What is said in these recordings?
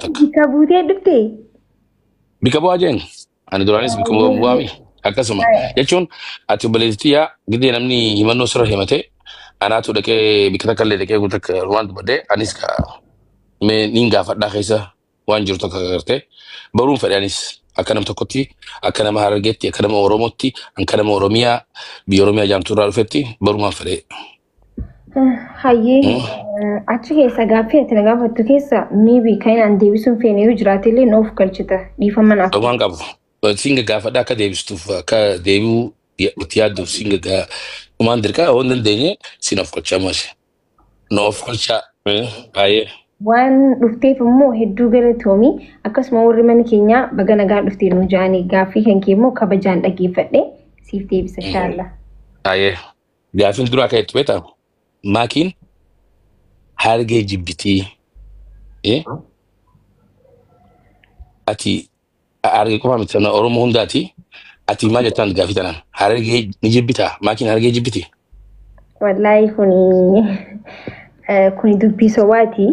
Bika buutee dhuftee? Bika bu'aa jeen ani duraanis bika bu'aami akkasuma jechuun ati obboleettiyaa gidee namni himannoo sirra himate anaatu dhaqee bika takka illee dhaqee guutuu waan dubbadhee anis mee niin gaafadhaa keessa waan jiru tokko agartee baruun fedhe anis akka nam tokkotti akka nama Harargeetti akka nama Oromootti akka nama Oromiyaa biyya Oromiyaa jaamtuu irraa dhufetti barumaan fedhe. Hayyee achi keessa gaaffii ati na gaafattu keessa miibii kan aan deebisuun feene yoo jiraate illee noof galchita dhiifama naaf. Waan qabu singa gaafadhaa akka deebistuuf akka deebi'uu itti yaadduuf singa umaan dirqaa waan dandeenye sin of galchaa maashe. Noof galchaa baay'ee. Waan dhufteef immoo hedduu galatoomii akkasuma warri mana keenyaa baga nagaa dhuftee nu jaanii gaaffii kan kee immoo kabajaan dhaggeeffadhe siif deebisa inshallah. Baay'ee gaaffiin duraa ka'etti beektaa maakiin Harargee jibbitii ati Harargee qofa miti sana Oromoo hundaati ati maal jettaan gaaffii tanaan Harargee ni jibbitaa maakiin Harargee jibbitii. Wallaahi kuni dubbii sobaati.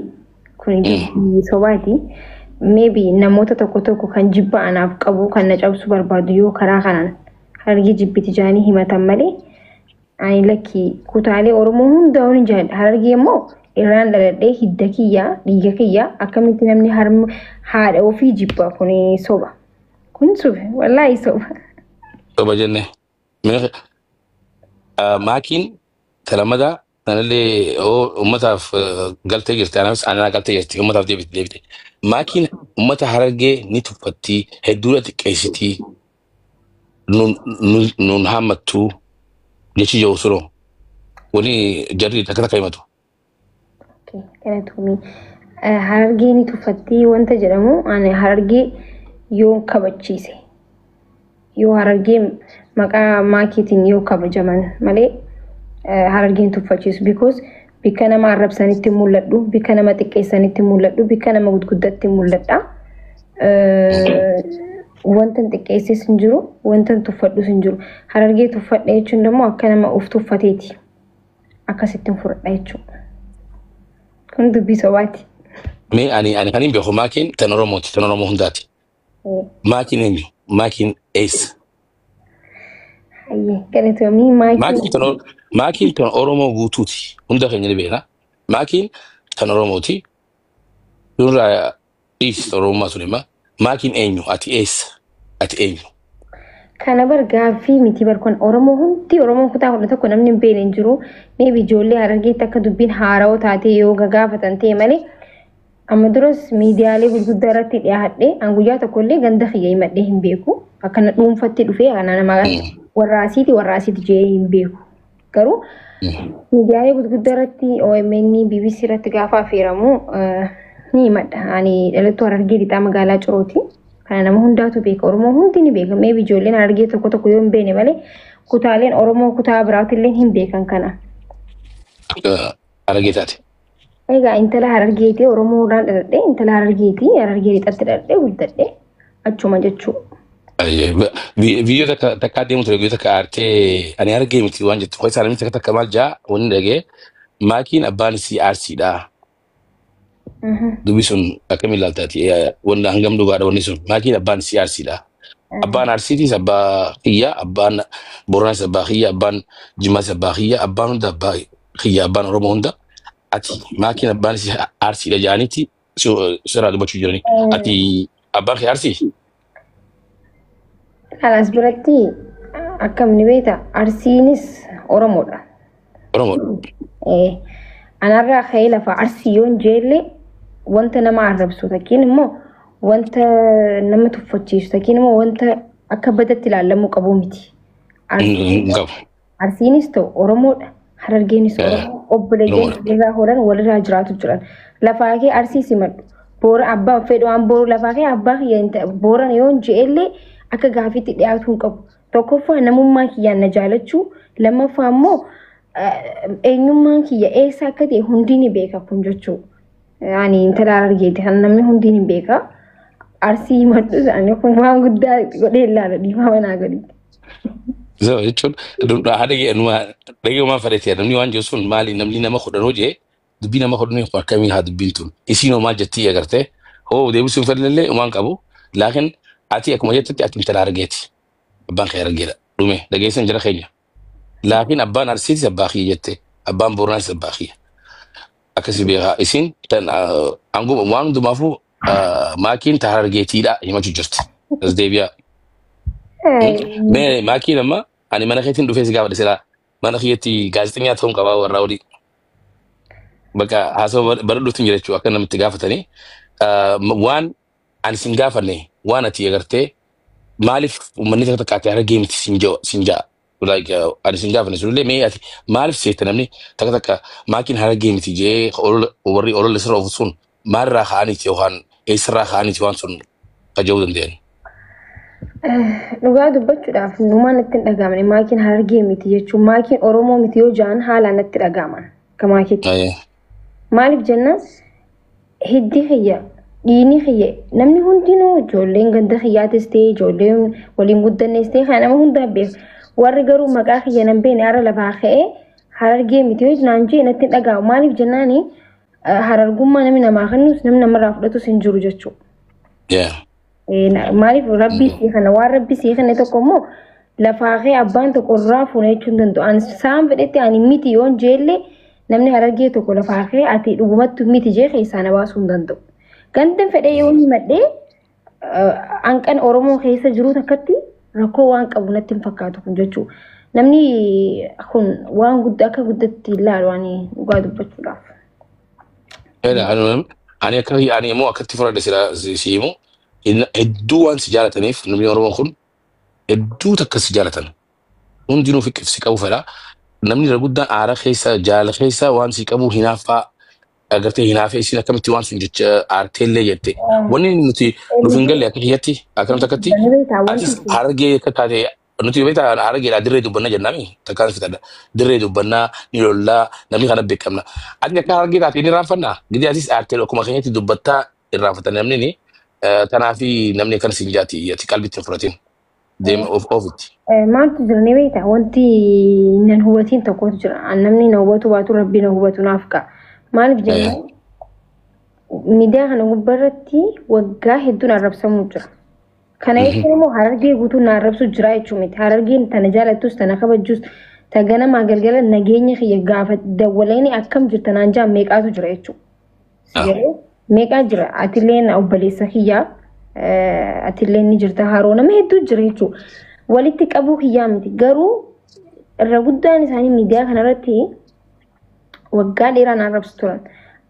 Kuni dubbii sobaati. Maybe namoota tokko kan jibba anaaf qabu kan na cabsu barbaadu yoo karaa kanaan Harargee jibbiti jaanii himatan malee ani lakki kutaalee Oromoo hunda hin jaalladha. Harargee immoo irraan dhaladhee hidda kiyyaa dhiiga kiyyaa akkamitti namni haadha ofii jibba kuni soba. Kun soba wallaahi soba. Soba jenne maakiin talamadaa nanallee ummataaf galtee jirti anaa galtee jirti ummataaf deebite maakiin ummata Harargee ni tuffatti hedduudha xiqqeessitii nun hammattuu jechi jiru suroo wani jarri takka himatu. Kanatumi Harargee ni tuffatti wanta jedhamu ani Harargee yoo kabachiise yoo Harargee maqaa maakiitiin yoo kabajaman malee Harargeen tuffachiisu because bika nama arrabsanitti mul'adhu bika nama xiqqeessanitti mul'adhu bika nama gudguddatti mul'adha. Wantan xiqqeessis hin jiru wantan tuffadhus hin jiru. Harargee tuffadha jechuun immoo akka nama of tuffateeti akkasittiin fudhadha jechuudha. Kun dubbii sobaati. Mee ani kan hin beeku maakiin tan Oromooti tan Oromoo hundaati. Maakiin eenyu maakiin eessa? Hayyee galatoomii maakiin tan Oromoo guutuuti hunda keenya ni beekna. Maakiin tan Oromooti nurraa dhiisi Oromummaa sun immoo maakiin eenyu ati eessa ati eenyu. Kana gaaffii miti barkoon Oromoo hundi Oromoo kutaa kudha tokko namni hin beekne hin jiru. Maybe ijoollee Harargeetti akka dubbiin haarawaa taatee yoo gaafatan ta'e malee amma duras miidiyaalee gurguddaa irratti dhiyaadhee guyyaa tokkollee ganda kiyya himadhee hin beeku. Akkana dhuunfatti dhufee kana nama warraasiiti jee hin beeku. Garuu miidiyaalee gurguddaa irratti OMN BBC irratti gaafa affeeramu ni himadha. Ani dhalattuu Harargee lixaa magaalaa Cirooti. Kana nama hundaatu beeka. Oromoo hundi ni beeka. Maybe ijoolleen Harargee tokko yoo hin beekne malee kutaaleen Oromoo kutaa biraatillee hin beekan kana. Harargee taate. Egaa intala Harargeetii Oromoo irraan dhaladhee intala Harargeetii Harargee lixatti dhaladhee guddadhee achuma jechuudha. Video takka deemu ture video takka aartee ani Harargee miti waan jettu ho'i isaanii takka maal jaa wanni dhagee maakiin abbaan isii aarsiidha. Dubbi sun akkamiin ilaaltaati wanda hangam dhugaadha wanni sun maakiin abbaan isii aarsiidha. Abbaan aarsiitiis abbaa kiyya abbaan Booranaas abbaa kiyya abbaan Jimmaas abbaa kiyya abbaan hunda abbaa kiyya abbaan Oromoo hunda ati maakiin abbaan isii aarsiidha jaaniiti sirraa dubbachuu jiranii ati abbaan kee aarsii. Kanas biratti akkam ni beekta Arsiinis Oromoodha. Oromoodha. Anarraa ka'ee lafa Arsii yoon jeelle wanta nama arrabsu takkiin immoo wanta nama tuffachiisu takkiin immoo wanta akka badatti ilaalamuu qabu miti. Arsiinis ta'u Oromoodha. Harargeenis Oromoo obboleeyyan irraa horan walirraa jiraatu jiran. Lafaa kee Arsii simadhu. Boora abbaa fedhu waan booru lafaa kee abbaa kiyya booran yoon jeelle akka gaafiitti dhiyaatu hin qabu. Tokkoffaa namummaa kiyyaan na jaalachuu lammaffaa immoo eenyummaan kiyya eessa akka ta'e hundi ni beeka kun jechuudha. Ani intala Harargeeti kan namni hundi ni beeka. Arsii himadhu isaanii kun waan guddaa godhee ilaala dhiifama manaa gaditti. So jechuun dhagee waan fadhatee namni waan jiru sun maali namni nama kudhan hojii dubbii nama kudhan akkamii haa dubbiin tun isiinoo maal jettii agartee هو دي بس فر لله وان قبو لكن اتي اكو مجت اتي انت رجيتي ابان خير رجيلا دومي دغيسن جرا خيجا لكن ابان ارسيت سباخي جت ابان بورنا سباخي akasi beeka isin tan anguma waan dumafu maakiin tahargeetii dha himachuu jirti as deebi'a me maakiin amma ani mana keetiin dhufee si gaafa dhisira mana keetti gaazexeenyaa ta'uun qabaa warra odii bakka haasawaa bara dhuftiin jira jechuudha akka namatti gaafatanii waan ani sin gaafanne waan ati agartee maaliif uummanni takka takka ati hargee miti sinjaa like ani sin gaafanne sullee mee ati maaliif seeta namni takka takka maakiin hargee miti jee warri olola sirra ofu sun maalirraa ka'aniiti yookaan eessarraa ka'aniiti waan sun taja'uu danda'an. Dhugaa dubbachuudhaaf numaan itti hin dhagaamne maakiin hargee miti jechuun maakiin Oromoo miti yoo ja'an haalaan itti dhagaaman akka maakiitti. Maaliif jennaan hiddi kiyya dhiini kiyya namni hundinuu ijoolleen ganda kiyyaatis ta'e ijoolleen waliin guddannees ta'e kan nama hundaa beeku. Warri garuu maqaa kiyya nan beekne ara lafaa ka'ee harargee miti yoo naan jee natti dhaga'u maaliif jennaani harargummaa namni namaa kennus namni namarraa fudhatus hin jiru jechuudha. Maaliif rabbii sii kana waan rabbii sii kana tokko immoo lafaa ka'ee abbaan tokko irraa fuuna jechuun hin danda'u. Ani saan fedhetti ani miti yoon jeellee namni harargee tokko lafaa ka'ee ati dhugumatti miti jee keessaa na baasuu hin danda'u. Gandan fedhee yoo himadhee hanqan Oromoo keessa jiru takkatti rakkoo waan qabu natti hin fakkaatu kun jechuudha. Namni kun waan guddaa akka guddatti ilaalu ani dhugaa dubbachuudhaaf. Ani immoo akkatti fudhadhe siimu hedduu waan si jaalataniif namni Oromoo kun hedduu takka si jaalatan hundinuu si qabu fedha. Namni irra guddaan aara keessa jaala keessa waan si qabu hinaaffaa agartee hinaafee isin akkamitti waan sun jecha aarteellee jette wanni nuti nuuf hin galle akka kiyyatti akkanumatti akkatti asis hargee akka taate nuti beektaa hargeedhaa dirree dubbannaa jennami takkaan fitadha dirree dubbannaa ni lollaa namni kana beekamna ati akka hargee taate ni irraanfannaa gidi asis aartee akkuma keenyatti dubbattaa irraanfatan namni ni tanaafi namni akkan siin jaati ati qalbitti hin fudhatin deema ofitti. Maaltu jira ni beektaa wanti nan hubatiin tokkotu jira namni na hubatu baatu rabbi na hubatu naaf ka'a. Maaliif jennaan miidiyaa kana gubbaarratti waggaa hedduun arrabsamuu jira. Kana jechuun immoo harargee guutuun arrabsuu jira jechuun miti. Harargeen tana jaalattus tana kabajjus ta ganamaa galgala nageenya kiyya gaafa dawwaleeni akkam jirta naan jaan meeqaatu jira jechuudha. Meeqaa jira atilleen obboleessa kiyyaa atilleen ni jirta haroo nama hedduu jira jechuudha. Walitti qabuu kiyyaa miti garuu irra guddaan isaanii miidiyaa kanarratti waggaa dheeraan arrabsu turan.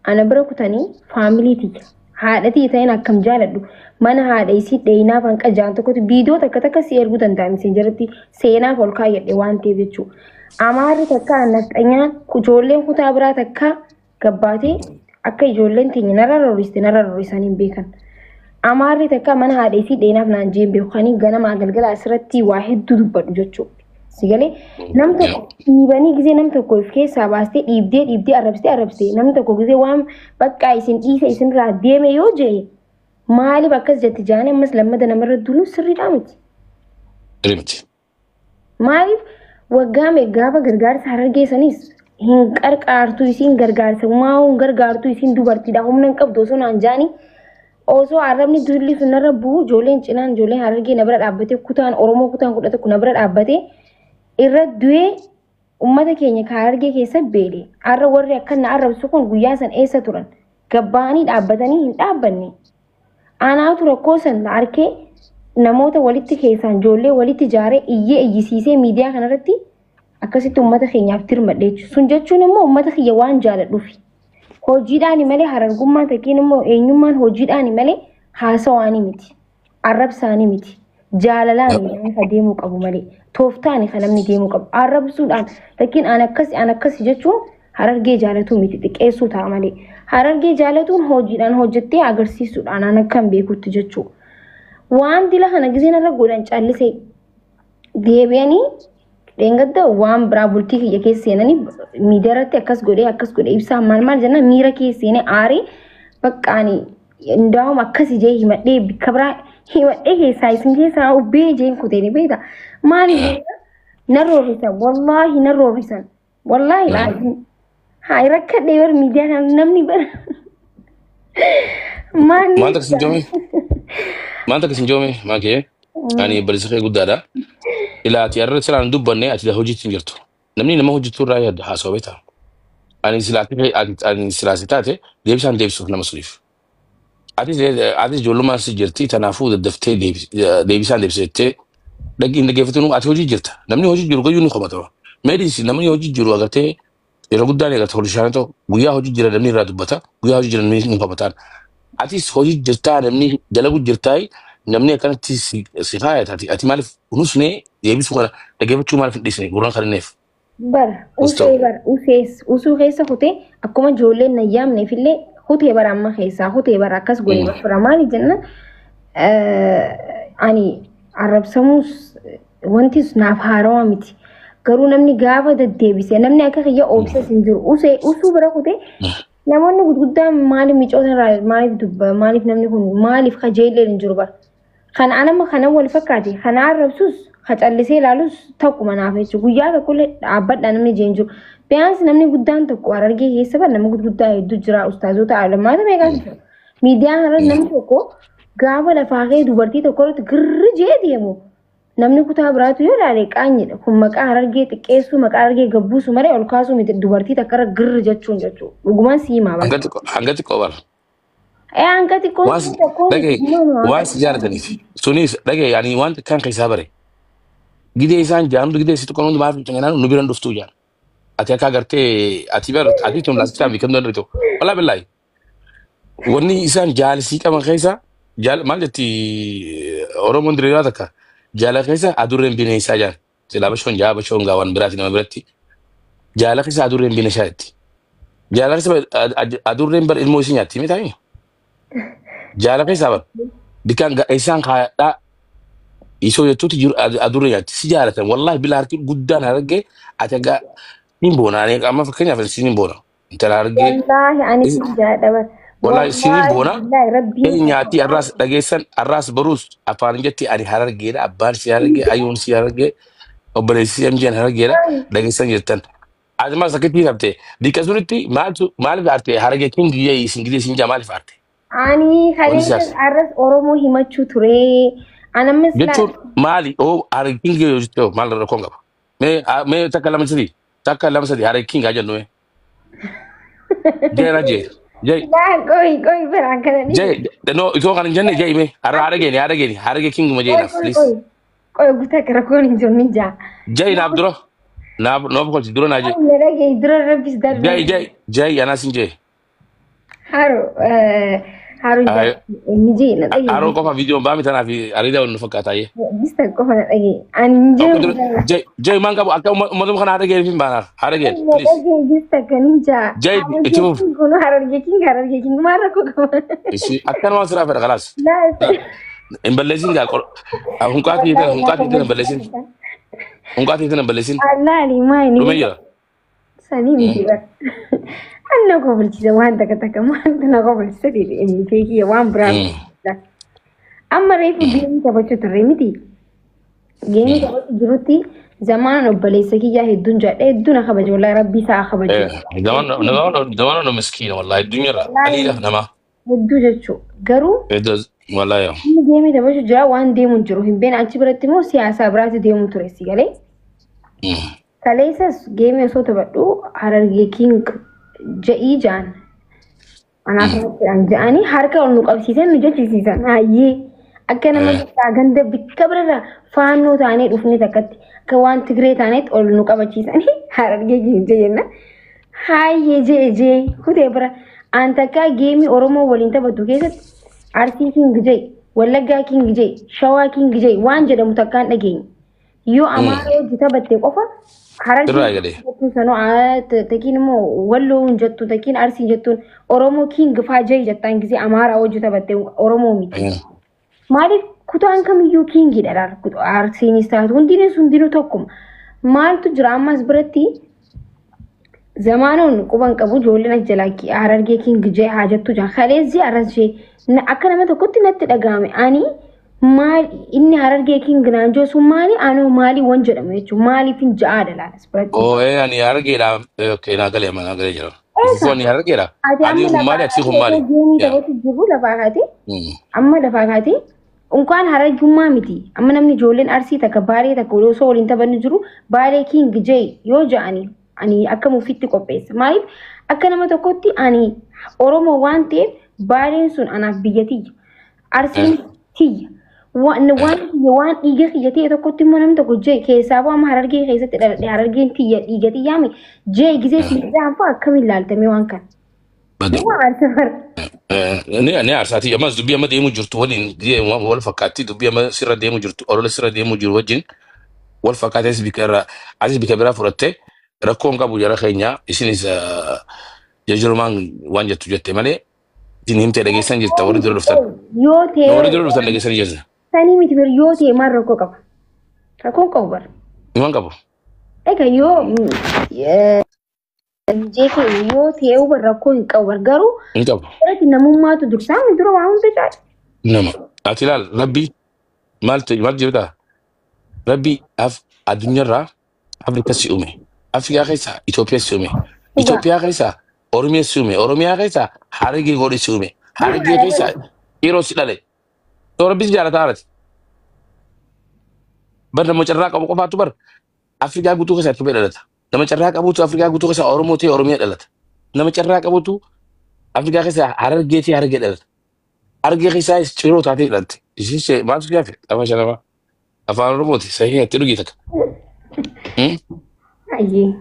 Ana bira kutanii faamiliitii haadhatii ta'een akkam jaaladhu mana haadha isii dheeyinaaf hanqa jaan tokkotti viidiyoo takka takka si erguu danda'a miseenjaratti seenaaf ol kaayyadhe waan ta'eef jechuudha. Amaarri takka naqxanyaan ijoolleen kutaa biraa takka gabbaatee akka ijoolleen teenya narra rorrisanii hin beekan. Amaarri takka mana haadha isii dheeyinaaf naan jeen beekanii ganamaa galgala asirratti waa hedduu dubbadhu jechuudha. Sigalee nam tokko dhiibanii gisee nam tokko if keessaa baastee dhiibdee arrabsitee nam tokko gisee waan bakka isin dhiise isinirraa deeme yoo jee maaliif akkas jetti jaanii ammas lammada namarra duunu sirriidhaa miti. Maaliif waggaa gaafa gargaarsa harargeessanis hin qarqaartu isiin gargaarsa hin gargaartu isiin dubartiidha humna hin qabdu osoo naan jaanii osoo arrabni dulli sunarra bu'u ijoolleen cinaan ijoolleen harargee na bira dhaabbatee kutaan Oromoo kutaan 11 na bira dhaabbatee irra du'ee ummata keenya harargee keessa beele har'a warri akkana arrabsu kun guyyaa san eessa turan gabbaanii dhaabbatanii hin dhaabbanne anaatu rakkoo san harkee namoota walitti keessaan ijoollee walitti ijaaree iyyee iyyisiisee miidiyaa kanarratti akkasitti ummata keenyaaf tirmadhe sun jechuun immoo ummata kiyya waan jaaladhuufi hojiidhaan malee harargummaan takkiin immoo eenyummaan hojiidhaan malee haasawaanii miti arrabsaanii miti jaalalaan deemuu qabu malee tooftaan kan namni deemuu qabu arrabsuudhaan takkiin aan akkasi jechuun harargee jaalatu miti xiqqeessuu ta'a malee harargee jaalatuun hojiidhaan hojjettee agarsiisuudhaan aan akkan beekutti jechuudha. Waan dila kana giseen irra godhan callisee deebi'anii dheengadda waan biraa bultii kiyya keessa seenanii miidiyaarratti akkas godhee ibsaa maal jenna miira keessa seenee aarii baqqaanii ndaawum akkasi jee himadhee bikka biraa himadhee keessaa isin keessaa ubbee jeen kuteeni beekta maaliif narroorrisan wallaahi laazim haa rakkadhee bar miidiyaa namni bara Maanta kasin joome maakee ani balisaqee guddaadha. Ilaa ati arra silaan dubbanne ati hojiitti hin jirtu. Namni nama hojjetu irraa yaadda haasawaa beektaa. Ani silaasi taate deebisaan deebisuuf nama suniif. Ati ijoollummaan si jirti tanaafuu daddaftee deebisaan deebisettee hin dhaggeeffatinu ati hojii jirta. Namni hojii jiru gayyuu ni qomatama. Meedisi namni hojii jiru agartee yeroo guddaan eegata holishaan ta'u guyyaa hojii jira namni irraa dubbata guyyaa hojii jira namni hin qomataan. Atis hojii jirtaa namni dalagu jirtaa namni akkanatti si faayataati. Ati maaliif nusnee deebisuu kana dhaggeeffachuu maaliif hin dhiisne gurraan kan hinneef. Usuu keessa kutee akkuma ijoolleen na yaamneefillee kutee bara amma keessaa kutee bara akkas godhee bakka maaliif jenna ani arrabsamuus wanti naaf haarawaa miti. Garuu namni gaafa deddeebisee namni akka kiyya oobsas hin jiru usuu bira kutee namoonni gurguddaan maaliif micoota irraa maaliif dubba maaliif namni kun maaliif kajeelleen hin jiru bara. Kan anama kana wal fakkaate kana arrabsus kacallisee ilaalus tokkuma naaf jechuudha. Guyyaa tokkollee dhaabbadhaa namni jeen jiru. Biyyaansi namni guddaan tokko Harargee keessa bara nama gurguddaa hedduu jira ustaazota alammaata meeqaa jira. Miidiyaan irratti namni tokko gaafa lafaa kee dubartii tokko irratti girri jee deemu. Namni kutaa biraatu yoo ilaale qaanyidha. Kun maqaa Harargee xiqqeessuu maqaa Harargee gabbuusu malee ol kaasuu miti dubartii takka irra girri jechuun jechuudha. Dhugumaan si himaa bara. Hanga xiqqoo bara. Hanga xiqqoo waan si jaalataniif sunis dhagee yaani waan kan keessaa bare. Gidee isaan jaamdu gidee situ kan maaf tanganaan nu biran dhuftuu jaan. Ati akka agartee ati tun laasitaan bikan danda'u. Wala billahi. Wanni isaan jaalisi qaban keessa maal jetti Oromoon diriiraa takka. Jaala keessa adurreen bineensaa jaan. Silaa bashoon gaawwan biraati nama biratti. Jaala keessa adurreen bineensaa jetti. Jaala keessa adurreen bar ilmoo isii nyaatti mitaami. Jaala keessa bar bikaan isaan kaayadhaa isoo jettuuti jiru adurreen nyaatti. Si jaalatan wallahi bilaa harki guddaan Harargee ati aga hin boona. Ani amma fakkeenyaaf si hin boona. Intala Harargee. Wallahi ani si jaadha. Wallahi si hin boona. Nyaatti arraas dhageessan arraas baruus afaan jetti ani Harargeedha abbaan si Harargee ayyoon si Harargee obboleessi MJ'n Harargeedha dhageessan jettan. Ati maal sakkitti hafte dika sunitti maaliif arte Harargee kin guyyaa isin gidee isin jaa maaliif arte. Ani kaleessa arras Oromoo himachuu ture. Anammas jechuun maali Harargee kin guyyaa jettee maal rakkoon qaba. Mee takka lama sadii Harargee kin gaa jennu mee. Jeera jee. Jai. Koi berang kana ni. No, itu kan jenne jai me. Harage king ma jai na please. Koi guta kara ko ni jonni ja. Jai na abduro. Na no ko duro na jai. Nerage duro rabis dar. Jai ana sin jai. Haru ni ji na dai. Haru ko fa video ba mi tana fi arida on fakata ye. Bista ko fa na dai. Anjo. Jai man ka aka mo kana harage fin bana. Harage please. Bista kaninja. Jai itu. Kono Harargee king mara ko ko. Isi akan ma sira fa khalas. La. Embelesin ga ko. Hunkati tena embelesin. Hunkati tena embelesin. Allah ni mai ni. Rumeya. Sani ni ba. Anna ko bulchi wan taka man na ko bulchi di ni ke wan bra. Amma refu game ta bacho tare miti. Game ta bacho juruti zaman obboleessa kiyya hedduun jedhe hedduun akka baje wallahi rabbi isaa akka baje. Zaman no miskiina wallahi hedduun irra qaliila nama. Hedduu jechuu garuu. Wallahi. Game ta bacho jira waan deemuun jiru hin beekne achi biratti immoo siyaasa biraatti deemu ture si galee. Kaleessas game osoo taphadhu Harargee king ja'ii jaan. Anaaf jedhanii harka ol nu qabsiisan nu jechisiisan hayyee. Akka nama ganda bikka birarraa faannoo taanee dhufne takkatti akka waan Tigree taanetti ol nu qabachiisanii Harargee king jenna. Hayyee jee kutee bira an takka geemii Oromoo waliin taphattu keessatti Arsii king jee Wallaggaa king jee Shawaa king jee waan jedhamu takkaan dhageenye. Yoo Amaara hojii taphattee qofa Harargee sanoo takiin immoo Walloo jettu takiin Arsii jettuun Oromoo king faa jee jettaan gisee Amaara hojii taphattee Oromoo miti. Maaliif kutaan kamiyyuu kiingidha laal Arsiinis taatu hundinuu tokkuma. Maaltu jira ammas biratti zamaanoon quban qabu ijoolleen jalaa Harargee king jee haa jettu jaan kaleessi arras jee akka nama tokkotti natti dhagahame ani maal inni Harargee king naan joosu maali anoo maali wan jedhamu jechuun maaliif hin ja'aadha laalas biratti. Ani Harargeedha okay naa galee jira. Eega. Ifufuani haragera. Ati Adi amma humali lafaa ati kaatee humali. geemii Yeah. taphatu jiru lafaa kaatee Mm. amma lafaa kaatee unkaan harajummaa miti. Amma namni ijoolleen arsii takka baalee takka osoo waliin taphannu jiru baalee king jee yoo ja'ani ani akka mufitti qopheessa. Maaliif akka nama tokkotti ani Oromoo waan ta'eef baaleen sun anaaf biyya tiyya. Arsiin tiyya. Waan dhiiga kiyya ta'e tokkotti immoo namni tokko jee keessaa bu'aa amma harargee keessatti dhaladhe harargeen tiyya dhiiga tiyyaame jee gisee fiixaan fa'aa akkamiin ilaaltamee waan kana. Badu. Waan safar. Ne arsati amma dubbi amma deemu jirtu waliin wal fakkaatti dubbi amma sirra deemu jirtu olola sirra deemu jiru wajjin wal fakkaatee asis bika biraa fudhatte rakkoon qabu jara keenya isinis jajjurumaan waan jettu jette malee isin himtee dhageessan jirta warri dura dhuftan. Yoo Warri ta'e dura dhuftan dhageessan jirta. sanii miti bir yoo ta'e maal rakkoo qaba? Rakkoon qabu bara. Iman qabu. Egaa yoo jeetii yoo ta'e ubar rakkoo hin qabu bara garuu Hin qabu. irratti namummaatu dursaa dura waa hunda caala. Nama. Ati ilaal rabbi maal jirta? Rabbi addunyaarraa Afrika si uume. Afrikaa keessaa Itoophiyaa si uume. Itoophiyaa keessaa Oromiyaa si uume. Oromiyaa keessaa Harargee godhe si uume. Harargee keessaa yeroo si dhale. Yoo rabbi si jaalataa haarati. Bar nama carraa qabu qofaatu bar Afrikaa guutuu keessaa Itoophiyaa dhalata. Nama carraa qabuutu Afrikaa guutuu keessaa Oromoo ta'e Oromiyaa dhalata. Nama carraa qabuutu Afrikaa keessaa Harargee ta'e Harargee dhalata. Harargee keessaa ciroo taatee dhalatte. Ishee maaltu gaafe? Afaan shanamaa. Afaan Oromooti. Sahii itti dhugii takka. Ayyee.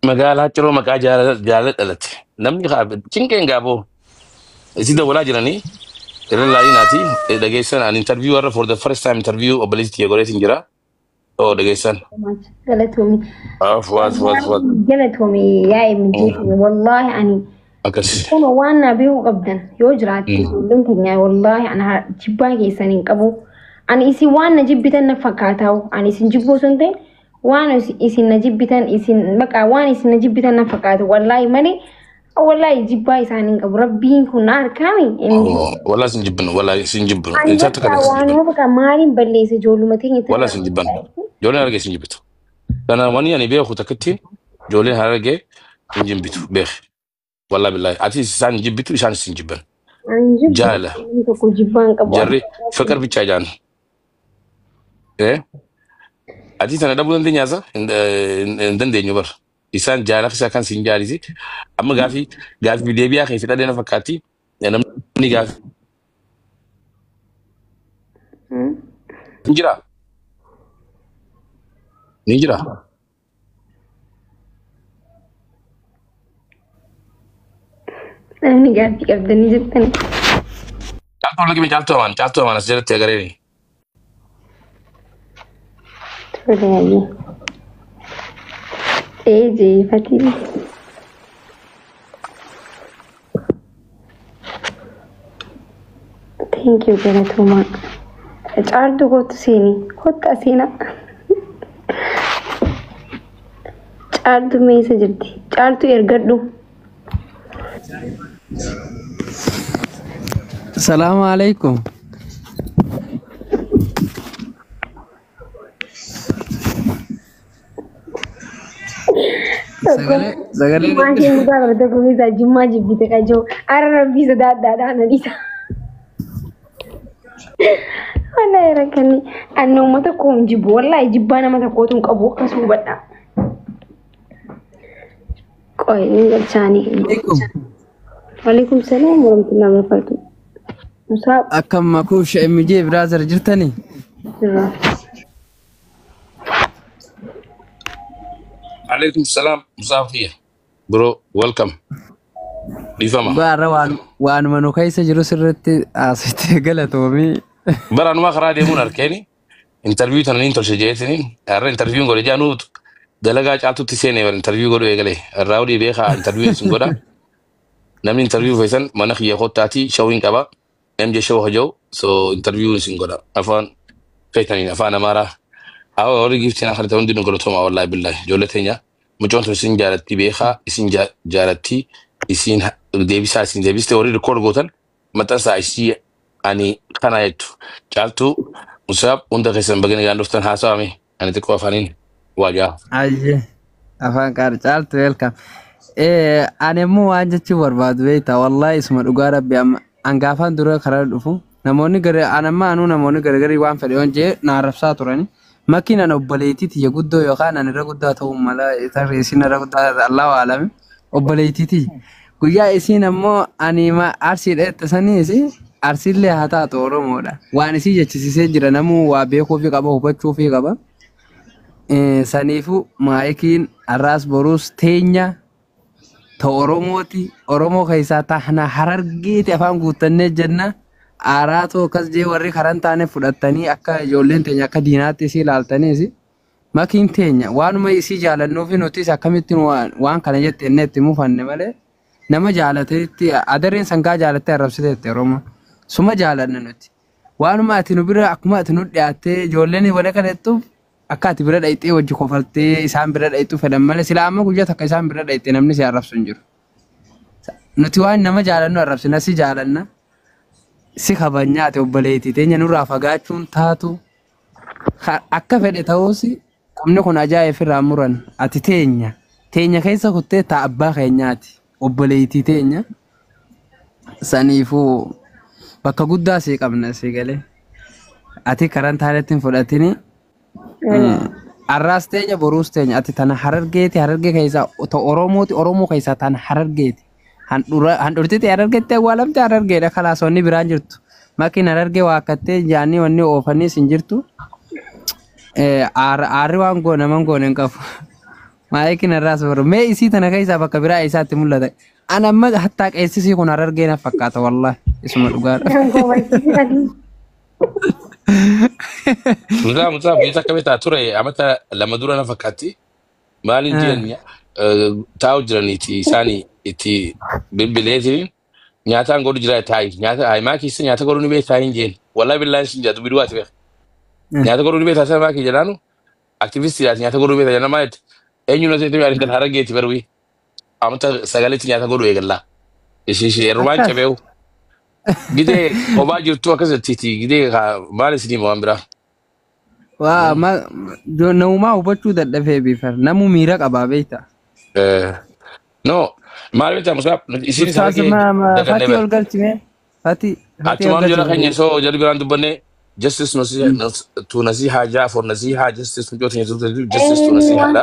Magaalaa ciroo maqaa jaalala dhalatte. Namni cinqeen gaaboo isin dawwalaa jiranii irra laayinaati dhageessan an interview warra for the first time interview obboleessi kiyya godheetiin jira. Oo dhageessan. Galatoomi. Fuwaat. Galatoomi yaa'e mijeetii wallaahi ani. Akkas. Kuma waan naa beekuu qabdan yoo jiraatte ijoolleen teenyaa wallaahi ana jibbaa keessan hin qabu. Ani isin waan na jibbitan na fakkaataa'u ani isin jibbuu sun ta'e waan isin na jibbitan isin maqaa waan isin na jibbitan na fakkaatu wallaahi malee wallaahi jibbaa isaan hin qabu rabbiin kun na harkaami. Wallaahi sin jibbinu wallaahi sin jibbinu. Ani bakka waan bakka maaliin balleessa ijoolluma teenya. Wallaahi sin jibbinu. Ijoolleen harargee sin jibbitu. Kana wani ani beeku takkatti ijoolleen harargee hin jibbitu beeku. Wallahi billahi ati isaan jibbitu isaan sin jibban. Jaala. Tokko jibbaan qabu. Jarri fakar bichaa jaan. Ati sana dhabuu dandeenyaasa hin dandeenyu bar. Isaan jaalaaf isaa kan sin jaalisi. Amma gaafii deebi'aa keessa dhadhee na fakkaatti. Namni gaafii. Ni jira. Ni jira. Namni gaaffii qabdanii jirtan. Caaltuu amaan as jalatti agareeni. Tole ayyee. Jeefatii. Thank you galatooma. Caaltuu kottu seenii. Kotta seenaa. Caaltuu meessa jirti. Caaltuu ergadhu. Assalamu alaikum. Sagalee Maatiin mudaa barata kumisaa jimmaa jibbite qajoo ara rabbii sodaadhaadhaan adiisa. Wallahi rakkanni ani uummata koo hin jibbu wallahi jibbaa nama tokkootu hin qabu akkas hubadha. Qoy ni galchaanii. Waalaikum salaam warahmatullahi wabarakatuh. Musaab. Akkam makuu sheemijee biraazar jirtanii? Jirra. Alaikum salam Musafia. Bro, welcome. Bifama. Baara waan manu keessa jiru sirriitti asitee galatoomii. Bara numa karaa deemuun arkeeni. Interview tana niin tolche jeetini. Arra interview godhe jaanuutu. Dalagaa caaltutti seenee bara interview godhu eegalee. Irraa odii beekaa interview isin godha. Namni interview feesan mana kiyya kottaati shawin qaba. MJ show hojau. So interview isin godha. Afaan feetaniin afaan amaaraa. Awa hori giftiin akharita hundi nu godhatoma wallahi billahi. Ijoollee teenya mucoon tun isin jaalatti beekaa isin jaalatti isin deebisaa isin deebiste horii rikoord gootan maxxansaa isii ani kana jettu. Caaltuu Musaab hunda keessan bagana gaan dhuftan haasawame ani xiqqoo afaaniin waajaa. Ayyee afaan qaar caaltu welcome. Ani immoo waan jechuun barbaadu beektaa wallahi isuma dhugaa rabbi amma hangaafaan dura karaa dhufu namoonni gara anamma anuu namoonni garagarii waan fedhe onjee naarrabsaa turani makiinaan obboleettiiti guddoo yookaan ani irra guddaa ta'uu mala tarree isin irra guddaa Allahu aalami obboleettiiti guyyaa isiin ammoo ani arsiidha ittisaniisi arsiillee haa taatu Oromoodha waan isii jechisisee jira namuu waa beekuufi qaba hubachuufi qaba saniifu maayikiin arraas boruus teenya ta Oromooti Oromoo keessaa taahna harargeeti afaan guuttannee jenna aaraatoo akkas jee warri karan taane fudhattanii akka ijoolleen teenya akka diinaatti isii ilaaltaniisi makiin teenya waanuma isii jaalannuufi nutis akkamittiin waan kana jettee itti mufanne malee nama jaalateetti adareen sangaa jaalattee arrabsiteetti Oromoo suma jaalanna nuti waanuma ati nu bira akkuma ati nu dhiyaattee ijoolleen wala kanattuuf akka ati bira dhayxee wajji kofaltee isaan bira dhayxuu fedhan malee silaa amma guyyaa takka isaan bira dhayxee namni si arrabsu hin jiru. Nuti waan nama jaalannu arrabsina si jaalanna si kabajnaate obboleettii teenya nurraa fagaachuun taatu akka fedhe ta'uus qomni kun ajaa'ib irraa muran ati teenya keessa kuttee taa abbaa keenyaati obboleettii teenya saniifuu bakka guddaa si qabna si galee ati karan taanetti hin fudhatini. Arraas teenya boruus teenya ati tana harargeeti harargee keessaa ta Oromooti Oromoo keessaa tana harargeeti handhurtiti harargeetti awwaalamte harargeedha kalaasonni biraan jirtu makiin harargee waa akkattee jaanii wanni oofaniis hin jirtu aarri waan goonaman goonen qabu maayikiin arraas boru mee isii tana keessaa bakka biraa isaatti mul'ata an amma hattaa qeessisii kun harargee na fakkaata wallahi isuma dhugaadha. Musa bisa kami tak ture amata lama dura na fakati malin jian tahu jirani ti sani iti bibileti nyata ngodu jira tai nyata ai maki sin nyata ngodu ni be tai jin wallahi billahi sin jatu bidu ati nyata ngodu ni be tasa maki jananu activist ya nyata ngodu be jana mayet enyu no sete ari kan harage ti berwi amata sagaleti nyata ngodu egalla ishi roman chebeu gide oba jirtu akaza titi gide mali sini mo ambira waa ma jo nauma hubachuu dadhabee bifar namu miira qaba beekta no maal beekta musa isin saaki fati ol galchime fati atuma jira kanya so jadi biran dubbanne justice no si to nasiha ja for nasiha justice to jotin justice to nasiha da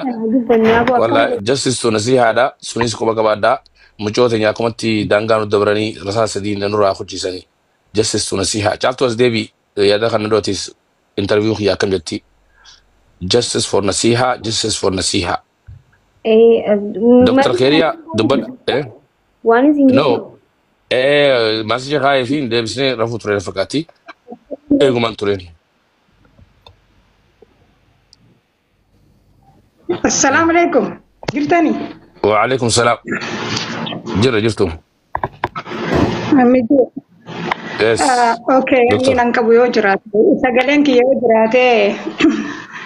wala justice to nasiha da sunis ko baga bada mu jotin ya kuma ti dangano dabrani rasa sadi na nura khuchisani justice to nasiha chaltos debi ya da kan notice interview ya kan jatti justice for nasiha Dr. Keria dubban one is English no masih kaya fin de bisne rafu ture fakati guman ture Assalamu alaikum jirtani wa alaikum salam jirtum Amidu yes okay ni nanka buyo jirate sagalenki yo jirate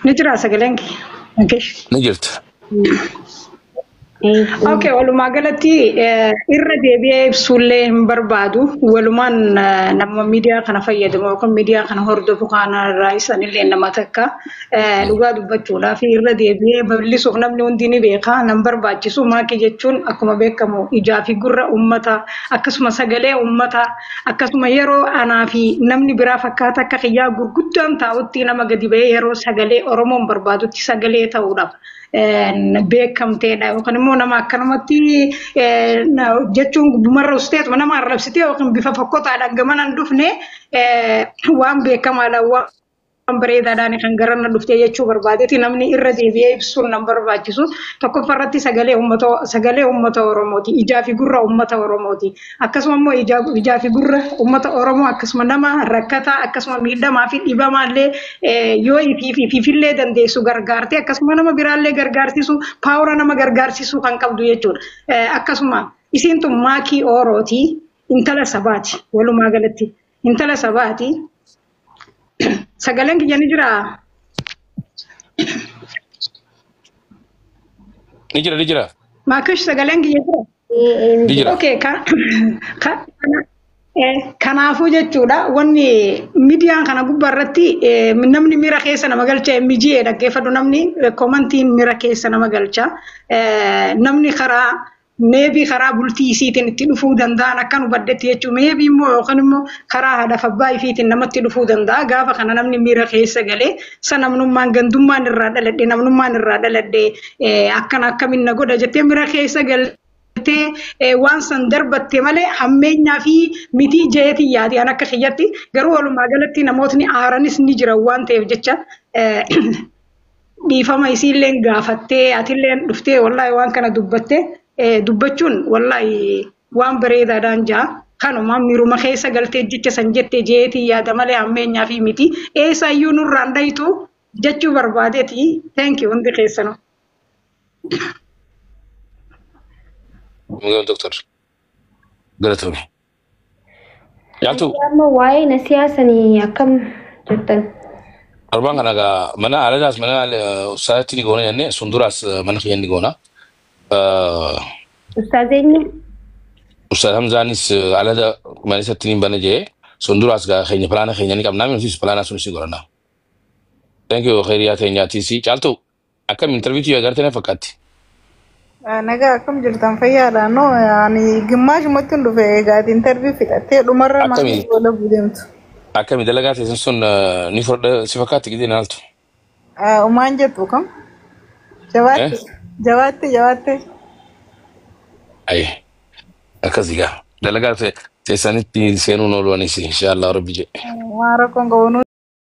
ni jira sagalenki okay nijirt okay walumaa galatti irra deebi'ee ibsuullee hin barbaadu walumaan nama miidiyaa kana fayyadamu yookaan miidiyaa kana hordofu kana irraa isanillee nama takka dhugaa dubbachuudhaaf irra deebi'ee bal'isuuf namni hundi ni beeka nan barbaachisu maaki jechuun akkuma beekamu ijaa fi gurra ummata akkasuma sagalee ummata akkasuma yeroo anaa fi namni biraa fakkaata akka xiyyaa gurguddaan taa'utti nama gadi ba'ee yeroo sagalee Oromoon barbaadutti sagalee ta'uudhaaf beekamteedha yookaan immoo nama akkanumatti jechuun gubbumarra usteetuma nama arrabsitee yookaan bifa fakkotaadhaan gamanan dhufne waan beekamaadha waan bareedaadhaan kan garanna dhuftee jechuu barbaadeeti namni irra deebi'ee ibsuun nan barbaachisu tokkoffaarratti sagalee uummata Oromooti ijaa fi gurra uummata Oromooti akkasuma immoo ijaa fi gurra uummata Oromoo akkasuma nama rakkataa akkasuma miidhamaa fi dhibamaallee yoo ifillee dandeessu gargaartee akkasuma nama biraallee gargaarsisu paawura nama gargaarsisu kan qabdu jechuudha akkasuma isiin tun maakii Orooti intala sabaati walumaa galatti intala sabaati. Sagaleen kiyya ni jira. Ni jira. Maakash sagaleen kiyya jira. Ni jira. Okay Kanaafuu jechuudha wanni miidiyaan kana gubbaarratti namni miira keessa nama galcha MJ dhaggeeffatu namni komantiin miira keessa nama galcha namni karaa meebii karaa bultii isiitiin itti dhufuu danda'an akkan hubaddetti jechuudha meebii immoo yookaan immoo karaa haadhaaf abbaa ifiitiin namatti dhufuu danda'a gaafa kana namni miira keessa galee namnummaan gandummaan irraa dhaladhe namnummaan irraa dhaladhe akkan akkamiin na godha jettee miira keessa galee. Waan san darbatte malee hammeenyaa fi mitii jeetii yaati an akka kiyyatti garuu walumaa galatti namootni aaranis ni jiran waan ta'eef jecha dhiifama isiillee gaafattee atillee dhuftee wallahi waan kana dubbachuun wallahi waan bareedaadhaan jaa kanuma miiruma keessa galtee jecha san jettee jeetii yaada malee hammeenyaa fi mitii eessaayyuu nurraan dhayitu jechuu barbaadeeti thank you hundi keessanuu. دكتور قالتوني يعطوا أما واي نسياسني كم جدا أربعة أنا منا على جالس منا ساعتين يقولون يعني سندراس من خيان يقولنا أستاذيني أستاذ همزانيس على ده منا ساعتين بنجي سندراس كا خيان فلانا خيان يعني كم نامي نسيس فلانا سنسي يقولنا thank you خيريات هنيا تيسي يعطوا أكم انترفيو يقدرتنا فكاتي naga kam jirtan fayyaadha no yani gimmash matin dhufe egaati interview fidhattee dhumarra maal wala budeemtu akkami dalagaa teessan sun ni fudhadha si fakkaatti gidee naaltu umaan jettu kam jawaatte ay akkasi gaa dalagaa teessanitti seenuun oolwanis insha Allah rabbi je maara kongo